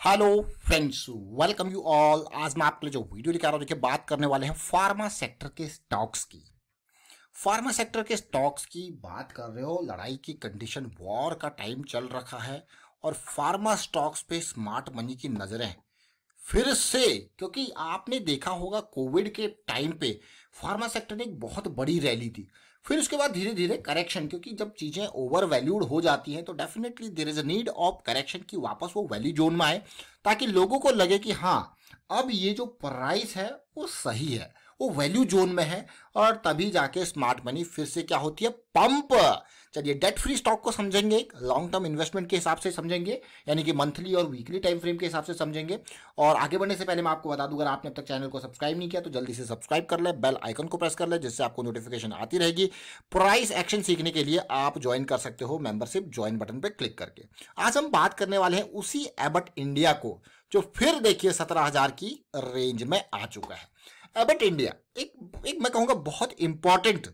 Hello friends, welcome you all. आज मैं आपके लिए जो वीडियो लेकर आ रहा हूँ, देखिए बात करने वाले हैं फार्मा सेक्टर के स्टॉक्स की। फार्मा सेक्टर के स्टॉक्स की बात कर रहे हो, लड़ाई की कंडीशन, वॉर का टाइम चल रखा है और फार्मा स्टॉक्स पे स्मार्ट मनी की नजरें फिर से, क्योंकि आपने देखा होगा कोविड के टाइम पे फार्मा सेक्टर ने एक बहुत बड़ी रैली थी। फिर उसके बाद धीरे धीरे करेक्शन, क्योंकि जब चीजें ओवर वैल्यूड हो जाती हैं तो definitely there is a need of correction की वापस वो वैल्यू जोन में आए, ताकि लोगों को लगे कि हाँ, अब ये जो प्राइस है वो सही है, वो वैल्यू जोन में है, और तभी जाके स्मार्ट मनी फिर से क्या होती है, पंप। चलिए डेट फ्री स्टॉक को समझेंगे, लॉन्ग टर्म इन्वेस्टमेंट के हिसाब से समझेंगे, यानी कि मंथली और वीकली टाइम फ्रेम के हिसाब से समझेंगे। और आगे बढ़ने से पहले मैं आपको बता दूं, अगर आपने अब तक चैनल को सब्सक्राइब नहीं किया तो जल्दी से सब्सक्राइब कर ले, बेल आइकन को प्रेस कर ले, जिससे आपको नोटिफिकेशन आती रहेगी। प्राइस एक्शन सीखने के लिए आप ज्वाइन कर सकते हो मेंबरशिप ज्वाइन बटन पर क्लिक करके। आज हम बात करने वाले हैं उसी एबट इंडिया को, जो फिर देखिए 17,000 की रेंज में आ चुका है। एबट इंडिया एक मैं कहूंगा बहुत इंपॉर्टेंट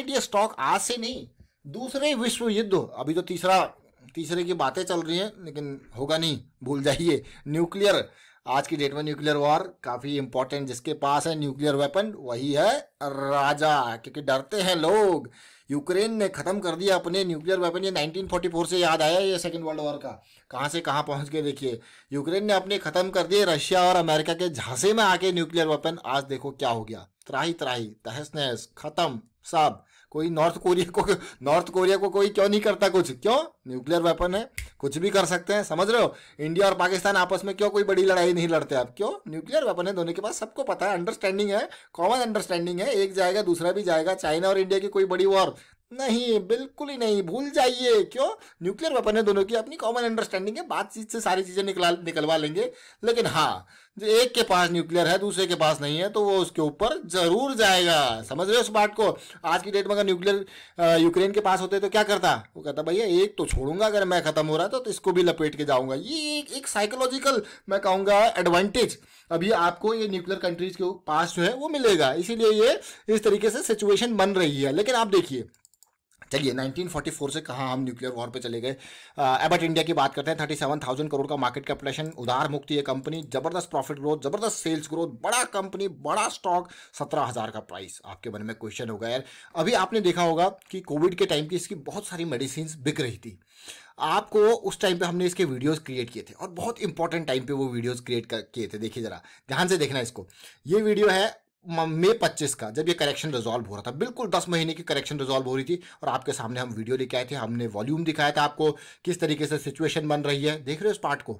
ये स्टॉक आज से नहीं, दूसरे विश्व युद्ध, अभी तो तीसरे की बातें चल रही हैं, लेकिन होगा नहीं, भूल जाइए। न्यूक्लियर, आज की डेट में न्यूक्लियर वॉर काफी इंपॉर्टेंट, जिसके पास है न्यूक्लियर वेपन वही है राजा, क्योंकि डरते हैं लोग। यूक्रेन ने खत्म कर दिया अपने न्यूक्लियर वेपन, ये 1944 से याद आया ये सेकेंड वर्ल्ड वॉर का, कहां से कहां पहुंच के देखिए। यूक्रेन ने अपने खत्म कर दिए, रशिया और अमेरिका के झांसे में आके न्यूक्लियर वेपन, आज देखो क्या हो गया, त्राही त्राही, तहस नहस, खत्म सब। कोई नॉर्थ कोरिया को कोई क्यों नहीं करता कुछ, क्यों? न्यूक्लियर वेपन है, कुछ भी कर सकते हैं, समझ रहे हो। इंडिया और पाकिस्तान आपस में क्यों कोई बड़ी लड़ाई नहीं लड़ते आप, क्यों? न्यूक्लियर वेपन है दोनों के पास, सबको पता है, अंडरस्टैंडिंग है, कॉमन अंडरस्टैंडिंग है, एक जाएगा दूसरा भी जाएगा। चाइना और इंडिया की कोई बड़ी वॉर नहीं, बिल्कुल ही नहीं, भूल जाइए। क्यों? न्यूक्लियर वेपन है दोनों की, अपनी कॉमन अंडरस्टैंडिंग है, बातचीत से सारी चीजें निकलवा लेंगे। लेकिन हाँ, जो एक के पास न्यूक्लियर है दूसरे के पास नहीं है, तो वो उसके ऊपर जरूर जाएगा, समझ रहे हो इस बात को। आज की डेट में अगर न्यूक्लियर यूक्रेन के पास होते तो क्या करता? वो कहता भैया एक तो छोड़ूंगा, अगर मैं खत्म हो रहा तो इसको भी लपेट के जाऊंगा। ये एक साइकोलॉजिकल मैं कहूंगा एडवांटेज अभी आपको ये न्यूक्लियर कंट्रीज के पास जो है वो मिलेगा, इसीलिए ये इस तरीके से सिचुएशन बन रही है। लेकिन आप देखिए, चलिए 1944 से कहाँ हम न्यूक्लियर वॉर पे चले गए। एबट इंडिया की बात करते हैं। 37,000 करोड़ का मार्केट कैपिटलाइजेशन, उधार मुक्ति है कंपनी, जबरदस्त प्रॉफिट ग्रोथ, जबरदस्त सेल्स ग्रोथ, बड़ा कंपनी, बड़ा स्टॉक, 17,000 का प्राइस। आपके मन में क्वेश्चन होगा यार, अभी आपने देखा होगा कि कोविड के टाइम की इसकी बहुत सारी मेडिसिन बिक रही थी। आपको उस टाइम पे हमने इसके वीडियोस क्रिएट किए थे, और बहुत इंपॉर्टेंट टाइम पे वो वीडियोस क्रिएट किए थे। देखिए जरा ध्यान से देखना इसको। ये वीडियो है मई 25 का, जब ये करेक्शन रिजॉल्व हो रहा था, बिल्कुल 10 महीने की करेक्शन रिजॉल्व हो रही थी, और आपके सामने हम वीडियो लेके आए थे, हमने वॉल्यूम दिखाया था आपको, किस तरीके से सिचुएशन बन रही है। देख रहे हो इस पार्ट को?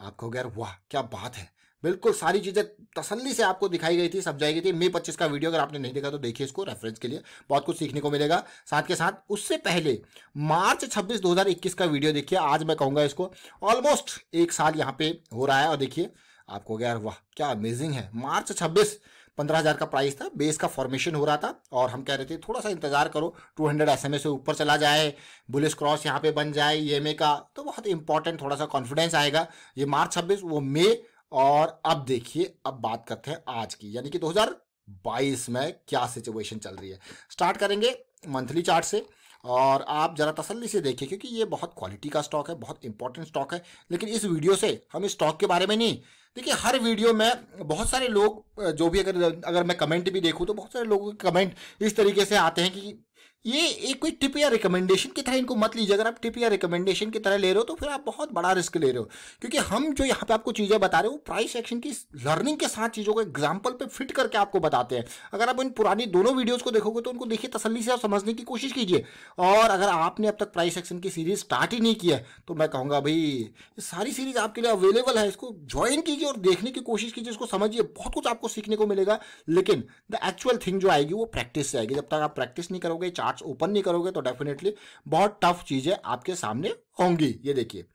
आपको यार वाह क्या बात है, बिल्कुल सारी चीजें तसल्ली से आपको दिखाई गई थी, समझाई गई थी। मई 25 का वीडियो अगर आपने नहीं देखा तो देखिए इसको, रेफरेंस के लिए बहुत कुछ सीखने को मिलेगा। साथ के साथ उससे पहले मार्च 26 2021 का वीडियो देखिए, आज मैं कहूंगा इसको ऑलमोस्ट एक साल यहाँ पे हो रहा है, और देखिए आपको यार वाह क्या अमेजिंग है। मार्च 26 15,000 का प्राइस था, बेस का फॉर्मेशन हो रहा था, और हम कह रहे थे थोड़ा सा इंतजार करो, 200 SMA से ऊपर चला जाए, बुलिश क्रॉस यहाँ पे बन जाए EMA का, तो बहुत इंपॉर्टेंट थोड़ा सा कॉन्फिडेंस आएगा। ये मार्च 26, वो मई, और अब देखिए, अब बात करते हैं आज की, यानी कि 2022 में क्या सिचुएशन चल रही है। स्टार्ट करेंगे मंथली चार्ट से, और आप जरा तसल्ली से देखिए, क्योंकि ये बहुत क्वालिटी का स्टॉक है, बहुत इंपॉर्टेंट स्टॉक है। लेकिन इस वीडियो से हम इस स्टॉक के बारे में नहीं, देखिए हर वीडियो में बहुत सारे लोग जो भी, अगर मैं कमेंट भी देखूं तो बहुत सारे लोगों के कमेंट इस तरीके से आते हैं कि ये एक कोई टिप या रिकमेंडेशन की तरह इनको मत लीजिए। अगर आप टिप या रिकमेंडेशन की तरह ले रहे हो तो फिर आप बहुत बड़ा रिस्क ले रहे हो, क्योंकि हम जो यहाँ पे आपको चीजें बता रहे हो प्राइस एक्शन की लर्निंग के साथ चीजों को एग्जाम्पल पे फिट करके आपको बताते हैं। अगर आप इन पुरानी दोनों वीडियोस को देखोगे तो उनको देखिए, तसल्ली से आप समझने की कोशिश कीजिए। और अगर आपने अब तक प्राइस एक्शन की सीरीज स्टार्ट ही नहीं किया तो मैं कहूंगा भाई ये सारी सीरीज आपके लिए अवेलेबल है, इसको ज्वाइन कीजिए और देखने की कोशिश कीजिए, इसको समझिए, बहुत कुछ आपको सीखने को मिलेगा। लेकिन द एक्चुअल थिंग जो आएगी वो प्रैक्टिस से आएगी। जब तक आप प्रैक्टिस नहीं करोगे, चार्ट्स ओपन नहीं करोगे, तो डेफिनेटली बहुत टफ चीजें आपके सामने होंगी। ये देखिए,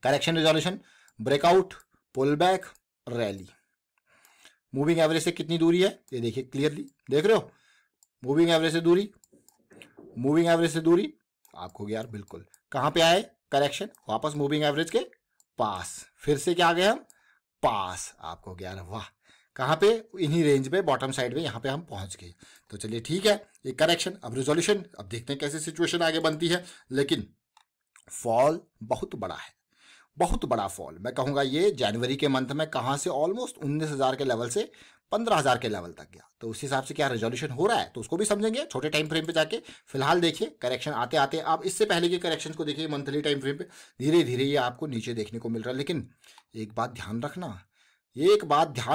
correction, resolution, breakout, pull back, rally. Moving average से कितनी दूरी है ये देखिए क्लियरली, देख रहे हो? मूविंग एवरेज से दूरी, मूविंग एवरेज से दूरी आपको यार बिल्कुल कहां पे आए, करेक्शन, वापस मूविंग एवरेज के पास, फिर से क्या आ गए हम, पास। आपको यार वाह, कहां पे, इन्हीं रेंज पे, बॉटम साइड में यहां पे हम पहुंच गए। तो चलिए ठीक है, ये करेक्शन। अब रिजोल्यूशन, अब देखते हैं कैसे सिचुएशन आगे बनती है। लेकिन फॉल बहुत बड़ा है, बहुत बड़ा फॉल। मैं कहूँगा ये जनवरी के मंथ में कहाँ से ऑलमोस्ट 19,000 के लेवल से 15,000 के लेवल तक गया। तो उस हिसाब से क्या रेजोल्यूशन हो रहा है तो उसको भी समझेंगे छोटे टाइम फ्रेम पे जाके। फिलहाल देखिए करेक्शन आते आते आप इससे पहले के करेक्शन को देखिए मंथली टाइम फ्रेम पे, धीरे धीरे ये आपको नीचे देखने को मिल रहा है। लेकिन एक बात ध्यान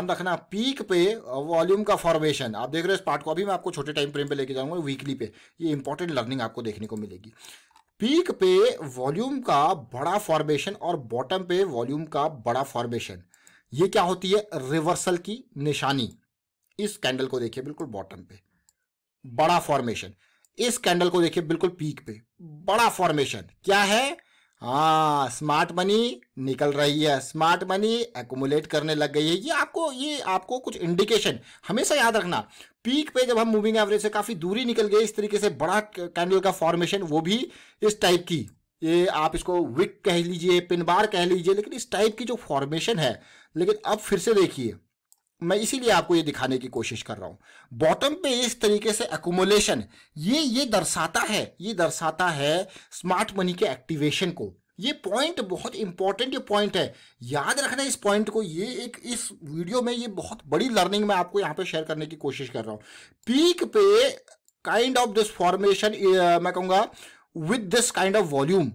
रखना, पीक पे वॉल्यूम का फॉर्मेशन आप देख रहे हो इस पार्ट को, अभी मैं आपको छोटे टाइम फ्रेम पे लेके जाऊंगा वीकली पे, ये इंपॉर्टेंट लर्निंग आपको देखने को मिलेगी। पीक पे वॉल्यूम का बड़ा फॉर्मेशन और बॉटम पे वॉल्यूम का बड़ा फॉर्मेशन, ये क्या होती है? रिवर्सल की निशानी। इस कैंडल को देखिए बिल्कुल बॉटम पे बड़ा फॉर्मेशन, इस कैंडल को देखिए बिल्कुल पीक पे बड़ा फॉर्मेशन। क्या है? हाँ, स्मार्ट मनी निकल रही है, स्मार्ट मनी एक्युमुलेट करने लग गई है। ये आपको कुछ इंडिकेशन हमेशा याद रखना। पीक पे जब हम मूविंग एवरेज से काफी दूरी निकल गए, इस तरीके से बड़ा कैंडल का फॉर्मेशन, वो भी इस टाइप की, ये आप इसको विक कह लीजिए, पिन बार कह लीजिए, लेकिन इस टाइप की जो फॉर्मेशन है। लेकिन अब फिर से देखिए, मैं इसीलिए आपको ये दिखाने की कोशिश कर रहा हूं, बॉटम पे इस तरीके से एक्युमुलेशन, ये दर्शाता है स्मार्ट मनी के एक्टिवेशन को। ये पॉइंट बहुत इंपॉर्टेंट पॉइंट है, याद रखना इस पॉइंट को। इस वीडियो में ये बहुत बड़ी लर्निंग मैं आपको यहां पे शेयर करने की कोशिश कर रहा हूं। पीक पे काइंड ऑफ दिस फॉर्मेशन, मैं कहूंगा with this kind of volume,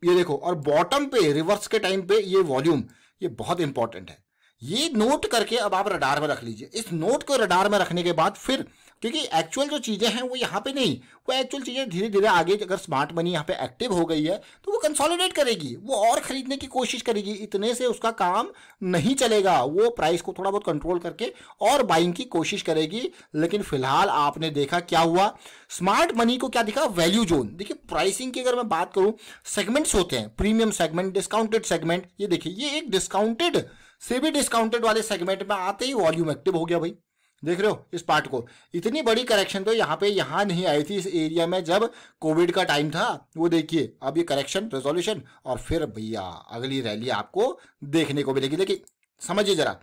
ये देखो, और बॉटम पे रिवर्स के टाइम पे ये वॉल्यूम, ये बहुत इंपॉर्टेंट है। ये नोट करके अब आप रडार में रख लीजिए। इस नोट को रडार में रखने के बाद फिर, क्योंकि एक्चुअल जो चीजें हैं वो यहाँ पे नहीं, वो एक्चुअल चीजें धीरे धीरे आगे, अगर स्मार्ट मनी यहाँ पे एक्टिव हो गई है तो वो कंसोलिडेट करेगी, वो और खरीदने की कोशिश करेगी। इतने से उसका काम नहीं चलेगा, वो प्राइस को थोड़ा बहुत कंट्रोल करके और बाइंग की कोशिश करेगी। लेकिन फिलहाल आपने देखा क्या हुआ, स्मार्ट मनी को क्या दिखा? Value zone. देखिए प्राइसिंग की अगर मैं बात करूं, सेगमेंट्स होते हैं, प्रीमियम सेगमेंट, डिस्काउंटेड सेगमेंट। ये देखिए, ये एक डिस्काउंटेड से भी डिस्काउंटेड वाले सेगमेंट में आते ही वॉल्यूम एक्टिव हो गया भाई। देख रहे हो इस पार्ट को, इतनी बड़ी करेक्शन तो यहाँ नहीं आई थी इस एरिया में जब कोविड का टाइम था। वो देखिए अब ये करेक्शन, रेजोल्यूशन, और फिर भैया अगली रैली आपको देखने को मिलेगी। लेकिन समझिए जरा,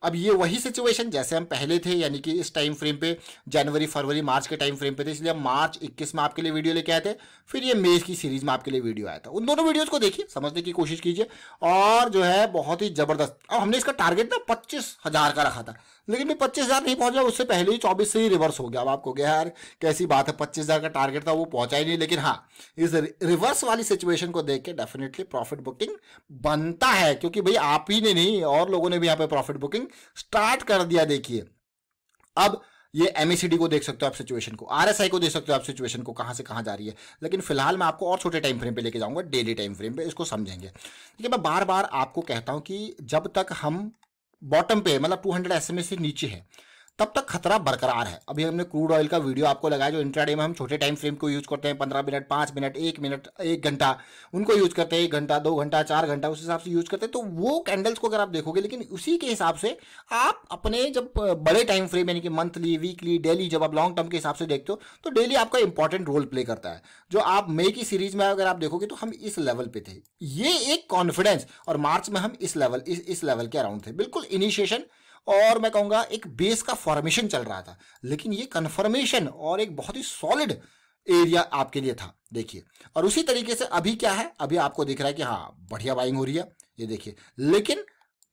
अब ये वही सिचुएशन जैसे हम पहले थे, यानी कि इस टाइम फ्रेम पे जनवरी, फरवरी, मार्च के टाइम फ्रेम पे थे, इसलिए हम मार्च 21 में आपके लिए वीडियो लेके आए थे। फिर ये मई की सीरीज में आपके लिए वीडियो आया था। उन दोनों वीडियोस को देखिए, समझने की कोशिश कीजिए, और जो है बहुत ही जबरदस्त। अब हमने इसका टारगेट ना 25,000 का रखा था, लेकिन भी 25,000 नहीं पहुंचा, उससे पहले ही 24 से ही रिवर्स हो गया। अब आपको क्या यार कैसी बात है, 25,000 का टारगेट था वो पहुंचा ही नहीं। लेकिन हाँ, इस रिवर्स वाली सिचुएशन को देख के डेफिनेटली प्रॉफिट बुकिंग बनता है, क्योंकि भाई आप ही ने नहीं, और लोगों ने भी यहाँ पे प्रॉफिट बुकिंग स्टार्ट कर दिया। देखिए अब ये एमएसीडी को देख सकते हो आप सिचुएशन को, आरएसआई को देख सकते हो आप सिचुएशन को, कहां से कहां जा रही है। लेकिन फिलहाल मैं आपको और छोटे टाइम फ्रेम पे लेके जाऊंगा, डेली टाइम फ्रेम पे, इसको समझेंगे। देखिए मैं बार बार आपको कहता हूं कि जब तक हम बॉटम पे, मतलब 200 SMA से नीचे है, तब तक खतरा बरकरार है। अभी हमने क्रूड ऑयल का वीडियो आपको लगाया, जो इंट्राडे में हम छोटे टाइम फ्रेम को यूज करते हैं, 15 मिनट, 5 मिनट, 1 मिनट, 1 घंटा, उनको यूज करते हैं, 1 घंटा, 2 घंटा, 4 घंटा, उस हिसाब से यूज करते हैं। तो वो कैंडल्स को अगर आप देखोगे, लेकिन उसी के हिसाब से आप अपने जब बड़े टाइम फ्रेम, यानी कि मंथली, वीकली, डेली, जब आप लॉन्ग टर्म के हिसाब से देखते हो, तो डेली आपका इंपॉर्टेंट रोल प्ले करता है। जो आप मई की सीरीज में अगर आप देखोगे तो हम इस लेवल पे थे, ये एक कॉन्फिडेंस, और मार्च में हम इस लेवल के अराउंड थे, बिल्कुल इनिशिएशन, और मैं कहूंगा एक बेस का फॉर्मेशन चल रहा था। लेकिन ये कन्फर्मेशन और एक बहुत ही सॉलिड एरिया आपके लिए था, देखिए। और उसी तरीके से अभी क्या है, अभी आपको दिख रहा है कि हाँ बढ़िया बाइंग हो रही है, ये देखिए। लेकिन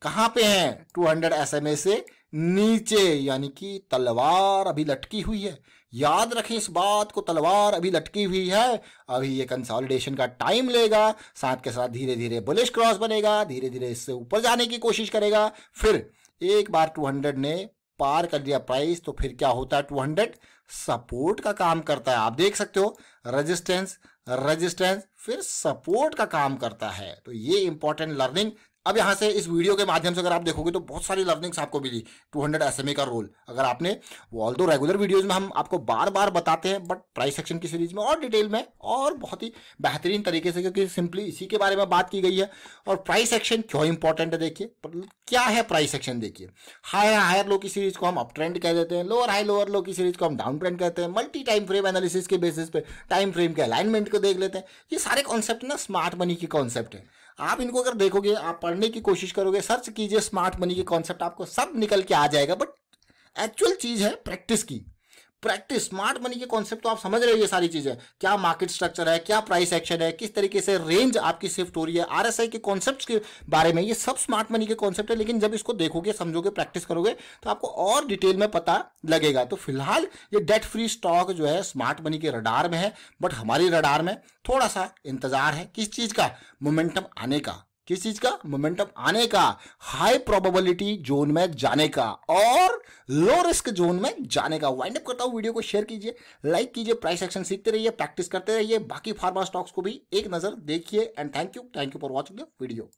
कहां पे है? 200 SMA से नीचे, यानी कि तलवार अभी लटकी हुई है। याद रखें इस बात को, तलवार अभी लटकी हुई है। अभी ये कंसोलिडेशन का टाइम लेगा, साथ के साथ धीरे धीरे बुलिश क्रॉस बनेगा, धीरे धीरे इससे ऊपर जाने की कोशिश करेगा। फिर एक बार 200 ने पार कर दिया प्राइस, तो फिर क्या होता है? 200 सपोर्ट का काम करता है। आप देख सकते हो, रेजिस्टेंस, रेजिस्टेंस, फिर सपोर्ट का काम करता है। तो ये इंपॉर्टेंट लर्निंग अब यहां से इस वीडियो के माध्यम से अगर आप देखोगे तो बहुत सारी लर्निंग्स आपको मिली। 200 SMA का रोल, अगर आपने, ऑल्दो रेगुलर वीडियोस में हम आपको बार बार बताते हैं, बट प्राइस एक्शन की सीरीज में और डिटेल में और बहुत ही बेहतरीन तरीके से, क्योंकि सिंपली इसी के बारे में बात की गई है। और प्राइस एक्शन क्यों इंपॉर्टेंट है, देखिए क्या है प्राइस एक्शन। देखिए हायर लो की सीरीज को हम अप ट्रेंड कह देते हैं, लोअर लो की सीरीज को हम डाउन ट्रेंड कहते हैं। मल्टी टाइम फ्रेम एनालिसिस के बेसिस पे टाइम फ्रेम के अलाइनमेंट को देख लेते हैं। ये सारे कॉन्सेप्ट ना स्मार्ट मनी के कॉन्सेप्ट है। आप इनको अगर देखोगे, आप पढ़ने की कोशिश करोगे, सर्च कीजिए स्मार्ट मनी के कॉन्सेप्ट, आपको सब निकल के आ जाएगा। बट एक्चुअल चीज है प्रैक्टिस की। प्रैक्टिस स्मार्ट मनी के कॉन्सेप्ट तो आप समझ रहे हो, ये सारी चीजें क्या मार्केट स्ट्रक्चर है, क्या प्राइस एक्शन है, किस तरीके से रेंज आपकी शिफ्ट हो रही है, आरएसआई के कॉन्सेप्ट्स के बारे में, ये सब स्मार्ट मनी के कॉन्सेप्ट है। लेकिन जब इसको देखोगे, समझोगे, प्रैक्टिस करोगे तो आपको और डिटेल में पता लगेगा। तो फिलहाल ये डेट फ्री स्टॉक जो है स्मार्ट मनी के रडार में है, बट हमारी रडार में थोड़ा सा इंतजार है किस चीज का, मोमेंटम आने का। किस चीज का? मोमेंटम आने का, हाई प्रोबेबिलिटी जोन में जाने का और लो रिस्क जोन में जाने का। वाइंड अप करता हूं, वीडियो को शेयर कीजिए, लाइक कीजिए, प्राइस एक्शन सीखते रहिए, प्रैक्टिस करते रहिए, बाकी फार्मा स्टॉक्स को भी एक नजर देखिए। And thank you for watching the video.